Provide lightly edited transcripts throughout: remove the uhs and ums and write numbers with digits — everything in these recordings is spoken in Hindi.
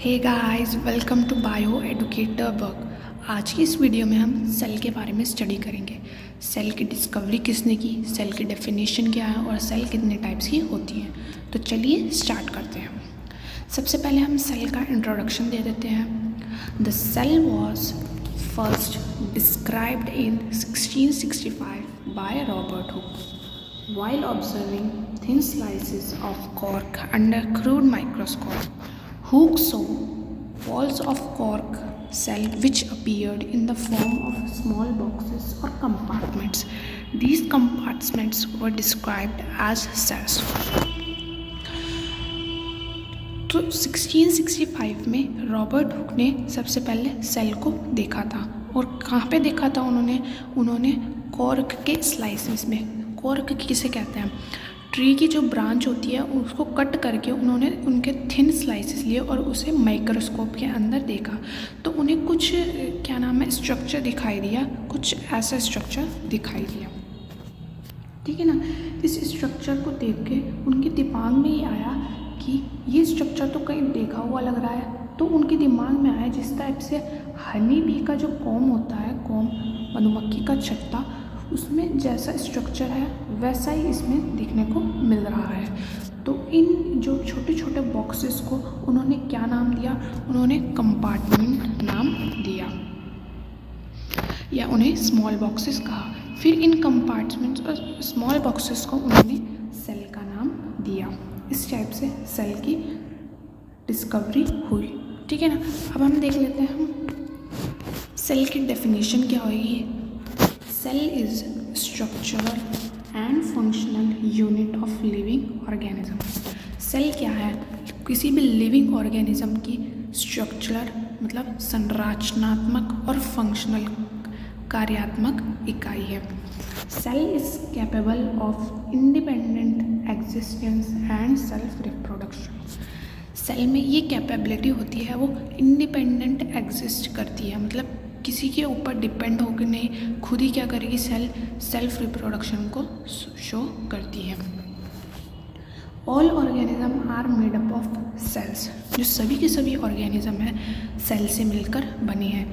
Hey guys, welcome to bio educator work. आज की इस वीडियो में हम सेल के बारे में स्टडी करेंगे। सेल की डिस्कवरी किसने की, सेल की डेफिनेशन क्या है और सेल कितने टाइप्स की होती हैं। तो चलिए स्टार्ट करते हैं। सबसे पहले हम सेल का इंट्रोडक्शन दे देते हैं। The cell was first described in 1665 by Robert Hooke while observing thin slices of cork under crude microscope. Hooke saw walls of cork cell which appeared in the form of small boxes or compartments. These compartments were described as cells. तो 1665 में रॉबर्ट हुक ने सबसे पहले सेल को देखा था। और कहाँ पे देखा था उन्होंने कॉर्क के स्लाइसेस में। कॉर्क किसे कहते हैं? ट्री की जो ब्रांच होती है उसको कट करके उन्होंने उनके थिन स्लाइसेस लिए और उसे माइक्रोस्कोप के अंदर देखा। तो उन्हें कुछ स्ट्रक्चर दिखाई दिया, कुछ ऐसा स्ट्रक्चर दिखाई दिया। ठीक है ना। इस स्ट्रक्चर को देख के उनके दिमाग में ये आया कि ये स्ट्रक्चर तो कहीं देखा हुआ लग रहा है। तो उनके दिमाग में आया जिस टाइप से हनी बी का जो कॉम होता है, कॉम मधुमक्खी का छत्ता, उसमें जैसा स्ट्रक्चर है वैसा ही इसमें देखने को मिल रहा है। तो इन जो छोटे छोटे बॉक्सेस को उन्होंने क्या नाम दिया? उन्होंने कंपार्टमेंट नाम दिया या उन्हें स्मॉल बॉक्सेस कहा। फिर इन कंपार्टमेंट्स और स्मॉल बॉक्सेस को उन्होंने सेल का नाम दिया। इस टाइप से सेल की डिस्कवरी हुई। ठीक है ना। अब हम देख लेते हैं सेल की डेफिनेशन क्या होगी। Cell is structural and functional unit of living organism. Cell क्या है? किसी भी लिविंग ऑर्गेनिज्म की स्ट्रक्चरल मतलब संरचनात्मक और फंक्शनल कार्यात्मक इकाई है। Cell is capable of independent existence and self reproduction. Cell में ये कैपेबिलिटी होती है, वो इंडिपेंडेंट एग्जिस्ट करती है, मतलब किसी के ऊपर डिपेंड होकर नहीं, खुद ही क्या करेगी, सेल सेल्फ रिप्रोडक्शन को शो करती है। All organism are made up of cells. जो सभी के सभी ऑर्गेनिज्म है सेल से मिलकर बनी है।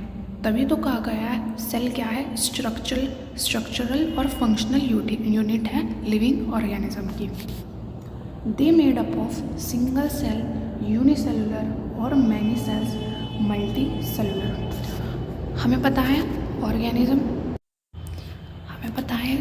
तभी तो कहा गया है सेल क्या है? स्ट्रक्चरल और फंक्शनल यूनिट है लिविंग ऑर्गेनिज्म की। They made up of single cell, unicellular और मैनी सेल्स, मल्टी सेलुलर। हमें पता है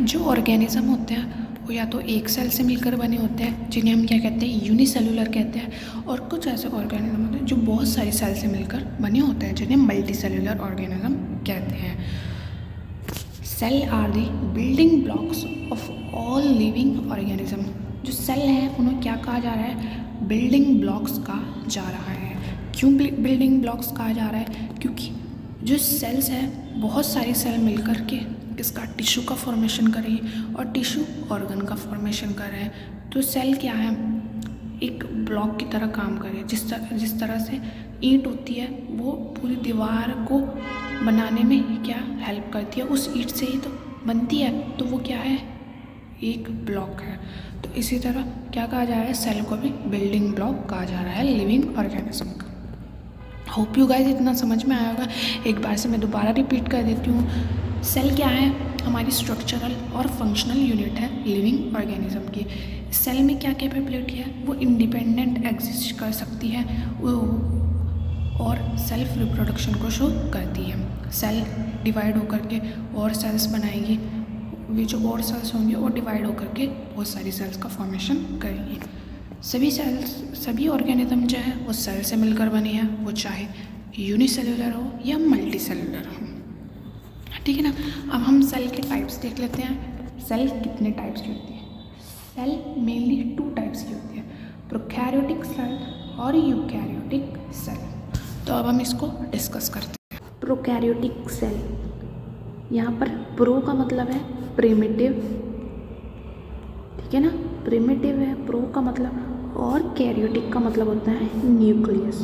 जो ऑर्गेनिज्म होते हैं वो या तो एक सेल से मिलकर बने होते हैं जिन्हें हम क्या कहते हैं? यूनिसेलुलर कहते हैं। और कुछ ऐसे ऑर्गेनिज्म होते हैं जो बहुत सारी सेल से मिलकर बने होते हैं जिन्हें मल्टी सेलुलर ऑर्गेनिज्म कहते हैं। Cell are the building blocks of all living organism. जो सेल हैं उन्हें क्या कहा जा रहा है? बिल्डिंग ब्लॉक्स कहा जा रहा है। क्यों बिल्डिंग ब्लॉक्स कहा जा रहा है? क्योंकि जो सेल्स हैं बहुत सारी सेल मिलकर के किसका? टिश्यू का फॉर्मेशन कर रही है और टिश्यू ऑर्गन का फॉर्मेशन कर रहे हैं। तो सेल क्या है? एक ब्लॉक की तरह काम कर रही है। जिस तरह से ईंट होती है वो पूरी दीवार को बनाने में क्या हेल्प करती है, उस ईंट से ही तो बनती है, तो वो क्या है? एक ब्लॉक है। तो इसी तरह क्या कहा जा रहा है? सेल को भी बिल्डिंग ब्लॉक कहा जा रहा है लिविंग ऑर्गेनिज्म का। होप यू गाइस इतना समझ में आया होगा। एक बार से मैं दोबारा रिपीट कर देती हूँ। सेल क्या है? हमारी स्ट्रक्चरल और फंक्शनल यूनिट है लिविंग ऑर्गेनिज्म की। सेल में क्या कैपेबिलिटी है? वो इंडिपेंडेंट एग्जिस्ट कर सकती है और सेल्फ रिप्रोडक्शन को शो करती है। सेल डिवाइड होकर के और सेल्स बनाएगी। वे जो और सेल्स होंगे वो डिवाइड होकर के बहुत सारी सेल्स का फॉर्मेशन करेंगी। सभी ऑर्गेनिज्म जो है वो सेल से मिलकर बनी है, वो चाहे यूनिसेलुलर हो या मल्टी सेलुलर हो। ठीक है ना। अब हम सेल के टाइप्स देख लेते हैं। सेल कितने टाइप्स की होती है? सेल मेनली 2 टाइप्स की होती है, प्रोकैरियोटिक सेल और यूकैरियोटिक सेल। तो अब हम इसको डिस्कस करते हैं। प्रोकैरियोटिक सेल, यहाँ पर प्रो का मतलब है प्रिमिटिव, ठीक है ना, प्रिमिटिव है प्रो का मतलब, और कैरियोटिक का मतलब होता है न्यूक्लियस।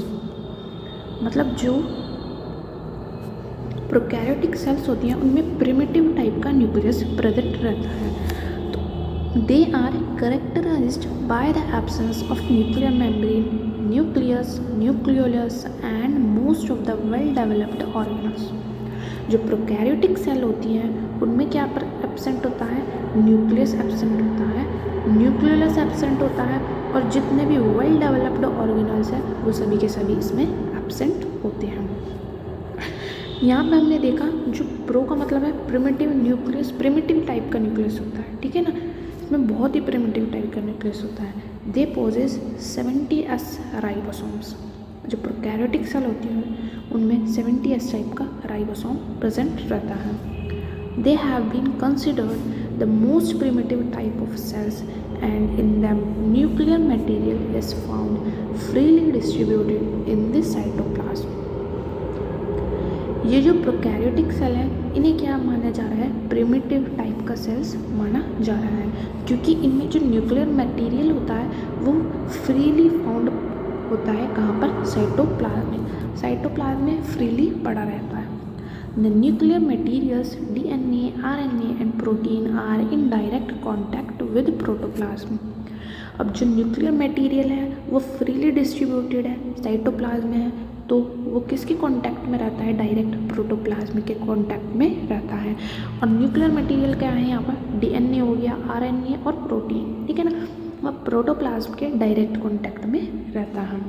मतलब जो प्रोकैरियोटिक सेल्स होती हैं उनमें प्रिमिटिव टाइप का न्यूक्लियस प्रेजेंट रहता है। तो they are characterized by the absence of nuclear membrane nucleus, nucleolus and most of the well developed organelles. जो प्रोकैरियोटिक सेल होती हैं उनमें क्या एब्सेंट होता है, न्यूक्लियस एब्सेंट होता है, न्यूक्लियोलस एब्सेंट होता है, और जितने भी वेल डेवलप्ड ऑर्गेनल्स हैं वो सभी के सभी इसमें एब्सेंट होते हैं। यहाँ पे हमने देखा जो प्रो का मतलब है प्रिमिटिव न्यूक्लियस, प्रिमिटिव टाइप का न्यूक्लियस होता है, ठीक है ना, इसमें बहुत ही प्रिमिटिव टाइप का न्यूक्लियस होता है। They possess 70S ribosomes. जो प्रोकैरियोटिक सेल होती हैं उनमें 70S टाइप का राइबोसोम प्रेजेंट रहता है। They have been considered the most primitive type of cells and in them nuclear material is found freely distributed in this cytoplasm. ये जो प्रोकैरियोटिक सेल है इन्हें क्या माना जा रहा है, प्रिमिटिव टाइप का सेल्स माना जा रहा है, क्योंकि इनमें जो न्यूक्लियर मटेरियल होता है वो फ्रीली फाउंड होता है। कहाँ पर, साइटोप्लाज्म में। साइटोप्लाज्म में फ्रीली पड़ा रहता है। The nuclear materials DNA, RNA and protein are in direct contact with protoplasm. अब जो न्यूक्लियर मटेरियल है वो फ्रीली डिस्ट्रीब्यूटेड है, साइटोप्लाज्म में है, तो वो किसके कांटेक्ट में रहता है, डायरेक्ट प्रोटोप्लाज्म के कांटेक्ट में रहता है। और न्यूक्लियर मटेरियल क्या है यहाँ पर, DNA हो गया, RNA और प्रोटीन, ठीक है ना, वह प्रोटोप्लाज्म के डायरेक्ट कांटेक्ट में रहता है।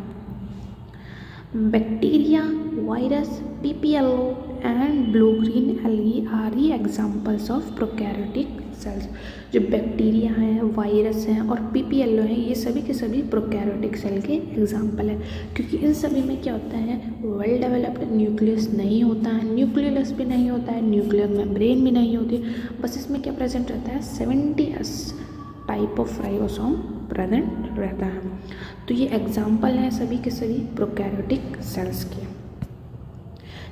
Bacteria, virus, PPLO and blue green algae are the examples of prokaryotic cells. जो बैक्टीरिया हैं, वायरस हैं और PPLO हैं, ये सभी के सभी प्रोकैरियोटिक सेल के एग्जाम्पल हैं, क्योंकि इन सभी में क्या होता है, वेल डेवलप्ड न्यूक्लियस नहीं होता है, न्यूक्लियोलस भी नहीं होता है, न्यूक्लियर मेम्ब्रेन भी नहीं होती, बस इसमें क्या प्रेजेंट रहता है, 70S type of ribosome present रहता है। तो ये एग्जाम्पल हैं सभी के सभी प्रोकैरियोटिक सेल्स के।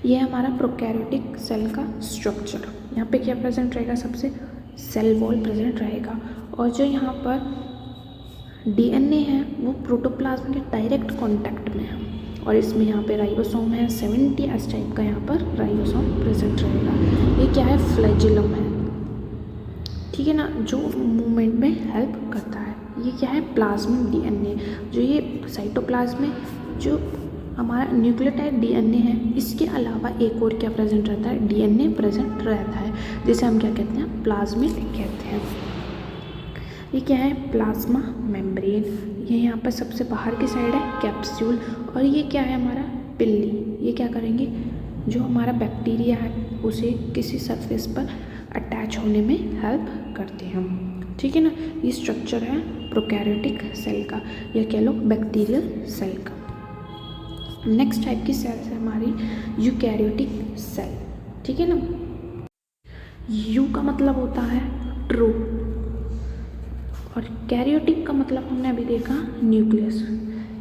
ये हमारा प्रोकैरियोटिक सेल का स्ट्रक्चर। यहाँ पे क्या प्रेजेंट रहेगा, सबसे सेल वॉल प्रेजेंट रहेगा, और जो यहाँ पर DNA है वो प्रोटोप्लाज्म के डायरेक्ट कांटेक्ट में है, और इसमें यहाँ पे राइबोसोम है, 70S टाइप का यहाँ पर राइबोसोम प्रेजेंट रहेगा। ये क्या है, फ्लैजिलम है, ठीक है ना, जो मूवमेंट में हेल्प करता है। ये क्या है, प्लाज्मिक DNA। जो ये साइटोप्लाज्म में जो हमारा न्यूक्लियोटाइड DNA है, इसके अलावा एक और क्या प्रेजेंट रहता है, DNA प्रेजेंट रहता है, जिसे हम क्या कहते हैं, प्लाज्मिड कहते हैं। ये क्या है, प्लाज्मा मेम्ब्रेन। ये यहाँ पर सबसे बाहर की साइड है कैप्सूल, और ये क्या है, हमारा पिल्ली। ये क्या करेंगे, जो हमारा बैक्टीरिया है उसे किसी सरफेस पर अटैच होने में हेल्प करते हैं, ठीक है ना। ये स्ट्रक्चर है प्रोकैरियोटिक सेल का, या कह लो बैक्टीरियल सेल का। नेक्स्ट टाइप की सेल्स है हमारी यूकैरियोटिक सेल, ठीक है ना। यू का मतलब होता है ट्रू, और कैरियोटिक का मतलब हमने अभी देखा न्यूक्लियस।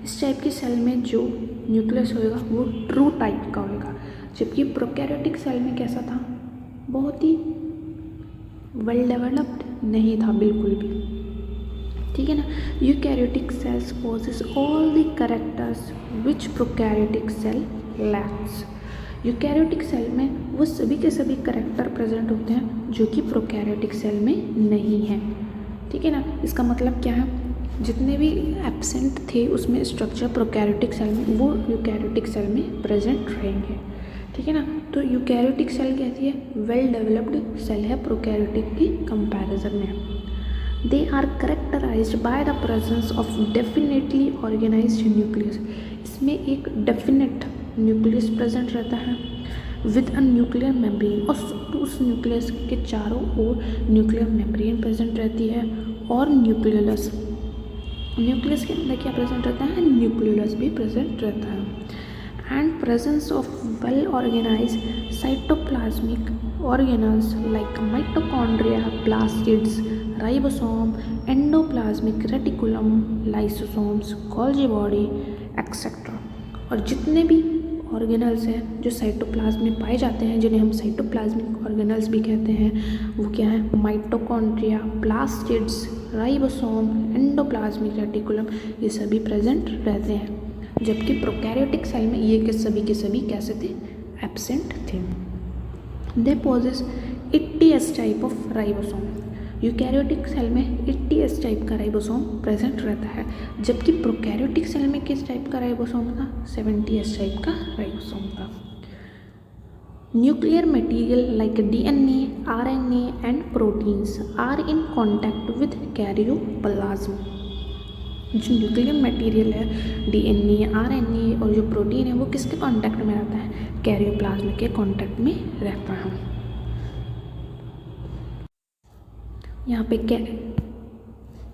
इस टाइप की सेल में जो न्यूक्लियस होएगा वो ट्रू टाइप का होएगा, जबकि प्रोकैरियोटिक सेल में कैसा था, बहुत ही वेल डेवलप्ड नहीं था बिल्कुल भी, ठीक है ना। Eukaryotic cells possess all the characters which prokaryotic cell lacks. Eukaryotic cell में वो सभी के सभी कैरेक्टर प्रेजेंट होते हैं जो कि प्रोकैरियोटिक सेल में नहीं है, ठीक है ना। इसका मतलब क्या है, जितने भी एब्सेंट थे उसमें स्ट्रक्चर प्रोकैरियोटिक सेल में वो यूकैरियोटिक सेल में प्रेजेंट रहेंगे, ठीक है ना। तो यूकैरियोटिक सेल कहती है वेल डेवलप्ड सेल है प्रोकैरियोटिक की कंपैरिजन में। They are characterized by the presence of definitely organized nucleus. इसमें एक डेफिनेट न्यूक्लियस प्रेजेंट रहता है विद अ न्यूक्लियर मेम्ब्रेन, और उस न्यूक्लियस के चारों ओर न्यूक्लियर मेम्ब्रेन प्रेजेंट रहती है, और न्यूक्लियोलस, न्यूक्लियस के अंदर क्या प्रेजेंट रहता है, न्यूक्लियोलस भी प्रेजेंट रहता है। And presence of well organized cytoplasmic organelles like mitochondria, plastids, ribosome, endoplasmic reticulum, lysosomes, Golgi body etcetera. और जितने भी ऑर्गेनल्स हैं जो साइटोप्लाज्म में पाए जाते हैं, जिन्हें हम साइटोप्लाज्मिक ऑर्गेनल्स भी कहते हैं, वो क्या है, mitochondria, plastids, ribosome, endoplasmic reticulum, ये सभी प्रेजेंट रहते हैं। जबकि प्रोकैरियोटिक सेल में ये के सभी कैसे थे, एब्सेंट थे। They possess 80S type of ribosome. Eukaryotic cell में 80S टाइप का राइबोसोम प्रेजेंट रहता है, जबकि प्रोकैरियोटिक सेल में किस टाइप का राइबोसोम था? 70S टाइप का राइबोसोम था। Nuclear material like DNA, RNA and proteins are in contact with karyoplasm. जो न्यूक्लियर मटेरियल है, DNA, RNA और जो प्रोटीन है वो किसके कांटेक्ट में रहता है? कैरियोप्लाज्म के कांटेक्ट में रहता है। यहाँ पे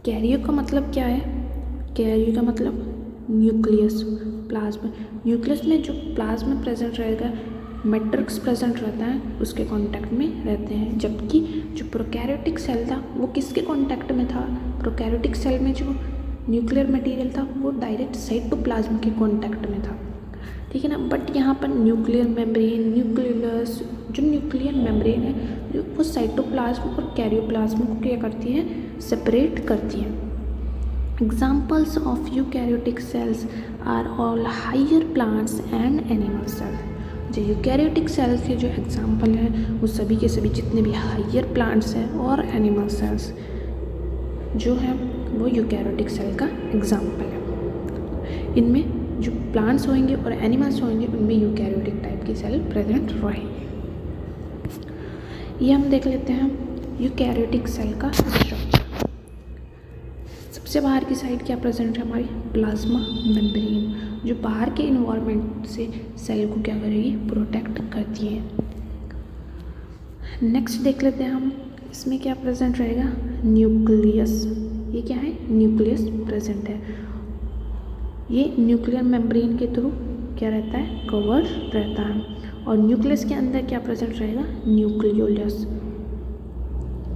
कैरियो का मतलब क्या है? कैरियो का मतलब न्यूक्लियस, प्लाज्मा। न्यूक्लियस में जो प्लाज्मा प्रेजेंट रहेगा, मैट्रिक्स प्रेजेंट रहता है, उसके कांटेक्ट में रहते हैं। जबकि जो प्रोकैरियोटिक सेल था वो किसके कांटेक्ट में था? प्रोकैरियोटिक सेल में जो न्यूक्लियर मटेरियल था वो डायरेक्ट साइटोप्लाज्म के कांटेक्ट में था, ठीक है ना। बट यहाँ पर न्यूक्लियर मेम्ब्रेन, न्यूक्लियस, जो न्यूक्लियर मेम्ब्रेन है वो साइटोप्लाज्म और कैरियोप्लाज्म को क्या करती है? सेपरेट करती है। Examples of eukaryotic cells are all higher plants and animal cells. जो यूकैरियोटिक सेल्स के जो एग्जाम्पल हैं वो सभी के सभी जितने भी हायर प्लांट्स हैं और एनिमल सेल्स जो हैं वो यूकैरियोटिक सेल का एग्जाम्पल है। इनमें जो प्लांट्स होंगे और एनिमल्स होंगे उनमें यूकैरियोटिक टाइप की सेल प्रेजेंट रहेंगे। ये हम देख लेते हैं यूकैरियोटिक सेल का स्ट्रक्चर। सबसे बाहर की साइड क्या प्रेजेंट है? हमारी प्लाज्मा मेम्ब्रेन, जो बाहर के इन्वायरमेंट से सेल को क्या करेगी? प्रोटेक्ट करती है। नेक्स्ट देख लेते हैं हम, इसमें क्या प्रेजेंट रहेगा? न्यूक्लियस। ये क्या है? न्यूक्लियस प्रेजेंट है। ये न्यूक्लियर मेम्ब्रेन के थ्रू क्या रहता है? कवर रहता है। और न्यूक्लियस के अंदर क्या प्रेजेंट रहेगा? न्यूक्लियोलस।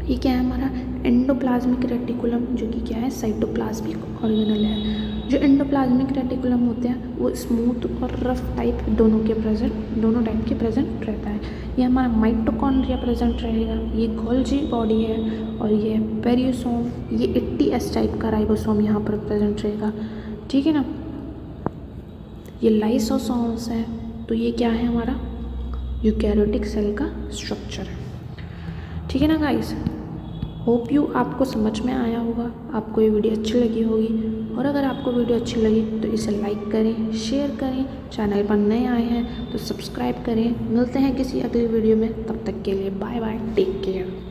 ये क्या है? हमारा एंडोप्लाज्मिक रेटिकुलम, जो कि क्या है? साइटोप्लाज्मिक ऑर्गेनल है। जो एंडोप्लाज्मिक रेटिकुलम होते हैं वो स्मूथ और रफ टाइप दोनों टाइप के प्रेजेंट रहता है। ये हमारा माइटोकॉन्ड्रिया प्रेजेंट रहेगा। ये गोल्जी बॉडी है और ये पेरियोसोम, ये 80S टाइप का राइबोसोम यहाँ पर प्रेजेंट रहेगा, ठीक है ना। ये लाइसोसोम्स है। तो ये क्या है? हमारा यूकैरियोटिक सेल का स्ट्रक्चर है, ठीक है ना गाइस। होप यू आपको समझ में आया होगा, आपको ये वीडियो अच्छी लगी होगी। और अगर आपको वीडियो अच्छी लगी तो इसे लाइक करें, शेयर करें। चैनल पर नए आए हैं तो सब्सक्राइब करें। मिलते हैं किसी अगली वीडियो में, तब तक के लिए बाय बाय, टेक केयर।